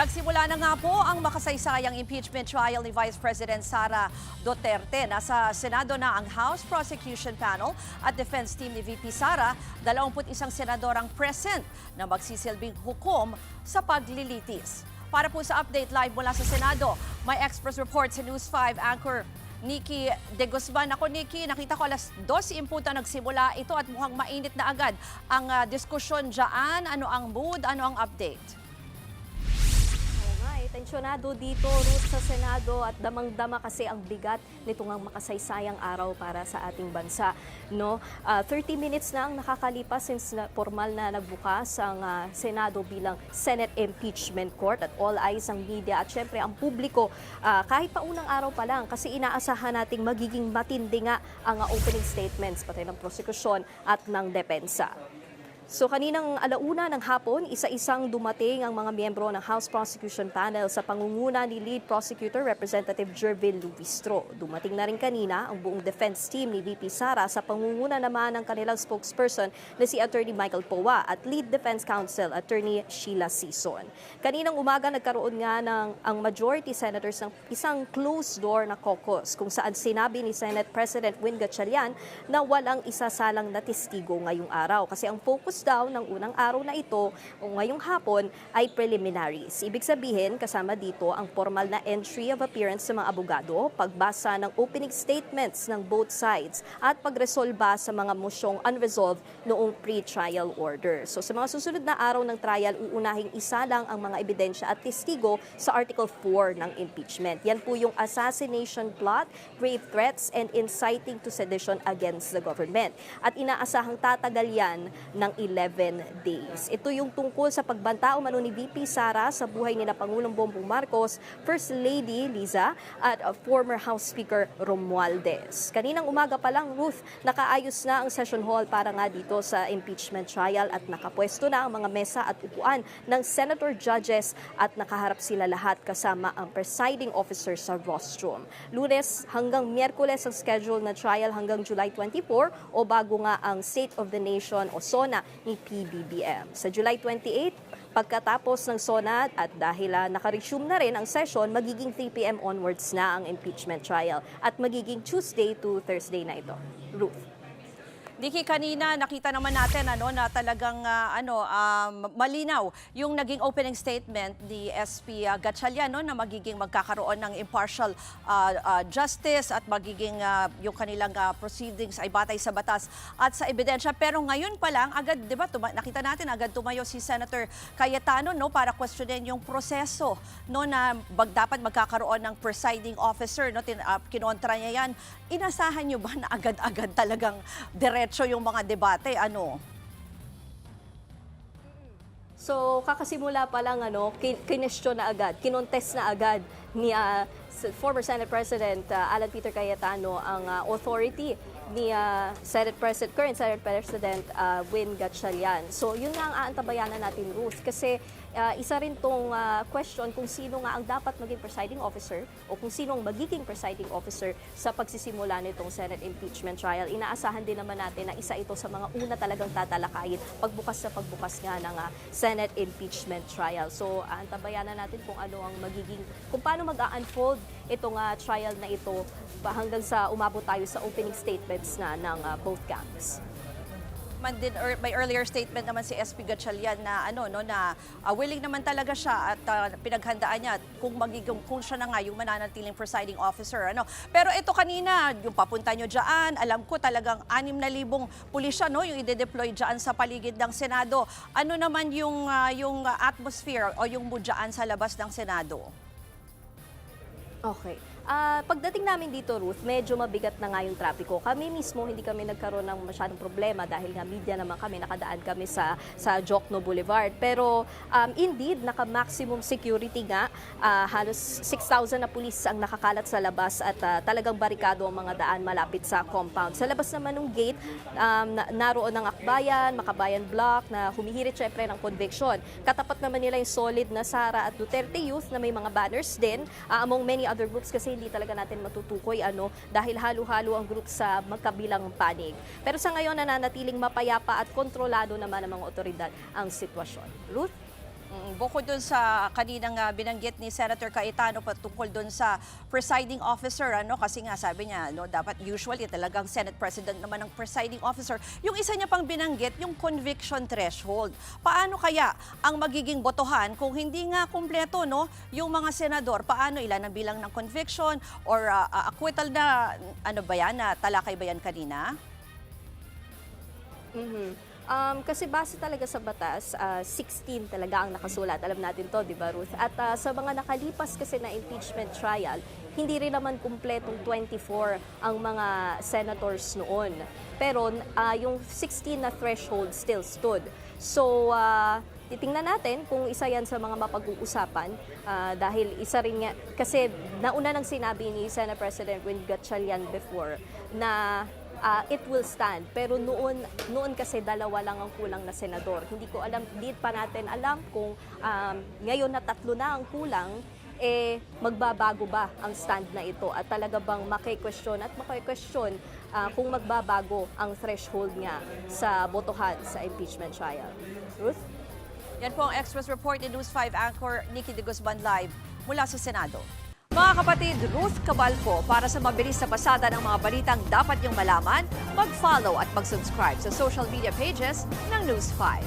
Nagsimula na nga po ang makasaysayang impeachment trial ni Vice President Sara Duterte. Nasa Senado na ang House Prosecution Panel at Defense Team ni VP Sara, 21 senador ang present na magsisilbing hukom sa paglilitis. Para po sa update live mula sa Senado, may Express report sa News 5 anchor Nikki De Guzman. Ako, Nikki, nakita ko alas 2:00 nagsimula ito at mukhang mainit na agad ang diskusyon dyan. Ano ang mood? Ano ang update? Tensyonado dito, Ruth, sa Senado at damang-dama kasi ang bigat nitong ang makasaysayang araw para sa ating bansa. No? 30 minutes na ang nakakalipas since formal na nagbukas ang Senado bilang Senate Impeachment Court at all eyes ang media at syempre ang publiko kahit pa unang araw pa lang kasi inaasahan nating magiging matindi nga ang opening statements pati ng prosekusyon at ng depensa. So kaninang alauna ng hapon, isa-isang dumating ang mga miyembro ng House Prosecution Panel sa pangunguna ni Lead Prosecutor Representative Jervil Lubistro. Dumating na rin kanina ang buong defense team ni VP Sara sa pangunguna naman ng kanilang spokesperson na si Attorney Michael Poa at Lead Defense Counsel Attorney Sheila Sison. Kaninang umaga nagkaroon nga ng ang majority senators ng isang closed door na caucus kung saan sinabi ni Senate President Win Gatchalian na walang isasalang na testigo ngayong araw kasi ang focus daw ng unang araw na ito o ngayong hapon ay preliminaries. Ibig sabihin, kasama dito ang formal na entry of appearance sa mga abogado, pagbasa ng opening statements ng both sides at pagresolba sa mga mosyong unresolved noong pre-trial order. So sa mga susunod na araw ng trial, uunahing isa lang ang mga ebidensya at testigo sa Article 4 ng impeachment. Yan po yung assassination plot, grave threats, and inciting to sedition against the government. At inaasahang tatagal yan ng 11 days. Ito yung tungkol sa pagbanta umano ni VP Sara sa buhay nila Pangulong Bongbong Marcos, First Lady Liza at former House Speaker Romualdez. Kaninang umaga pa lang, Ruth, nakaayos na ang session hall para nga dito sa impeachment trial at nakapwesto na ang mga mesa at upuan ng senator judges at nakaharap sila lahat kasama ang presiding officer sa rostrum. Lunes hanggang Miyerkules ang schedule na trial hanggang July 24 o bago nga ang State of the Nation o SONA ni PBBM. Sa July 28, pagkatapos ng SONA at dahil naka-resume na rin ang session, magiging 3 p.m. onwards na ang impeachment trial at magiging Tuesday to Thursday na ito. Ruth. Nikki, kanina nakita naman natin na talagang malinaw yung naging opening statement ni SP Gatchalian na magiging magkakaroon ng impartial justice at magiging yung kanilang proceedings ay batay sa batas at sa ebidensya. Pero ngayon pa lang agad, 'di ba, nakita natin agad tumayo si Senator Cayetano para questionin yung proseso na dapat magkakaroon ng presiding officer kinontra niya yan. Inasahan niyo ba na agad-agad talagang diretso yung mga debate, So, kakasimula pa lang, kinestyon na agad, kinontest na agad ni former Senate President Alan Peter Cayetano ang authority ni current Senate President Win Gatchalian. So, yun nga ang aantabayanan natin, Ruth, kasi isa rin tong question kung sino nga ang dapat maging presiding officer o kung sino ang magiging presiding officer sa pagsisimula nitong Senate impeachment trial. Inaasahan din naman natin na isa ito sa mga una talagang tatalakayin pagbukas nga ng Senate impeachment trial. So, aantabayanan natin kung ano ang kung paano mag-unfold itong trial na ito hanggang sa umabot tayo sa opening statements na ng both camps. May earlier statement naman si SP Gatchalian na willing naman talaga siya at pinaghandaan niya kung siya na nga yung mananatiling presiding officer. Pero ito kanina, yung papunta nyo dyan, alam ko talagang 6,000 pulisya yung ide-deploy dyan sa paligid ng Senado. Ano naman yung atmosphere o yung mood dyan sa labas ng Senado? Okay. Pagdating namin dito, Ruth, medyo mabigat na nga yung trapiko. Kami mismo, hindi kami nagkaroon ng masyadong problema dahil nga media naman kami, nakadaan kami sa Jokno Boulevard. Pero indeed, naka-maximum security nga. Halos 6,000 na pulis ang nakakalat sa labas at talagang barikado ang mga daan malapit sa compound. Sa labas naman ng gate, naroon ng Akbayan, Makabayan Block na humihirit syempre ng conviction. Katapat naman nila yung solid na Sara at Duterte Youth na may mga banners din among many other groups kasi hindi talaga natin matutukoy dahil halo-halo ang group sa magkabilang panig. Pero sa ngayon nananatiling mapayapa at kontrolado naman ng mga otoridad ang sitwasyon. Ruth? Bukod dun sa kaninang binanggit ni Senator Cayetano patungkol dun sa presiding officer, kasi nga sabi niya, dapat usually talagang Senate President naman ang presiding officer. Yung isa niya pang binanggit, yung conviction threshold. Paano kaya ang magiging botohan kung hindi nga kumpleto, yung mga senador? Paano, ilan ang bilang ng conviction or acquittal na, ba yan, na talakay ba yan kanina? Kasi base talaga sa batas, 16 talaga ang nakasulat. Alam natin to, di ba, Ruth? At sa mga nakalipas kasi na impeachment trial, hindi rin naman kumpletong 24 ang mga senators noon. Pero yung 16 na threshold still stood. So, titingnan natin kung isa yan sa mga mapag-uusapan dahil isa rin nga, kasi nauna nang sinabi ni Senate President Win Gatchalian before na it will stand. Pero noon kasi dalawa lang ang kulang na senador. Hindi ko alam, hindi pa natin alam kung ngayon na 3 na ang kulang, magbabago ba ang stand na ito at talaga bang maki-question kung magbabago ang threshold niya sa botohan sa impeachment trial. Ruth? Yan po ang Express Report ni News 5 anchor Nikki de Guzman live mula sa Senado. Mga kapatid, Ruth Cabalco, para sa mabilis na pasada ng mga balitang dapat niyong malaman, mag-follow at mag-subscribe sa social media pages ng News 5.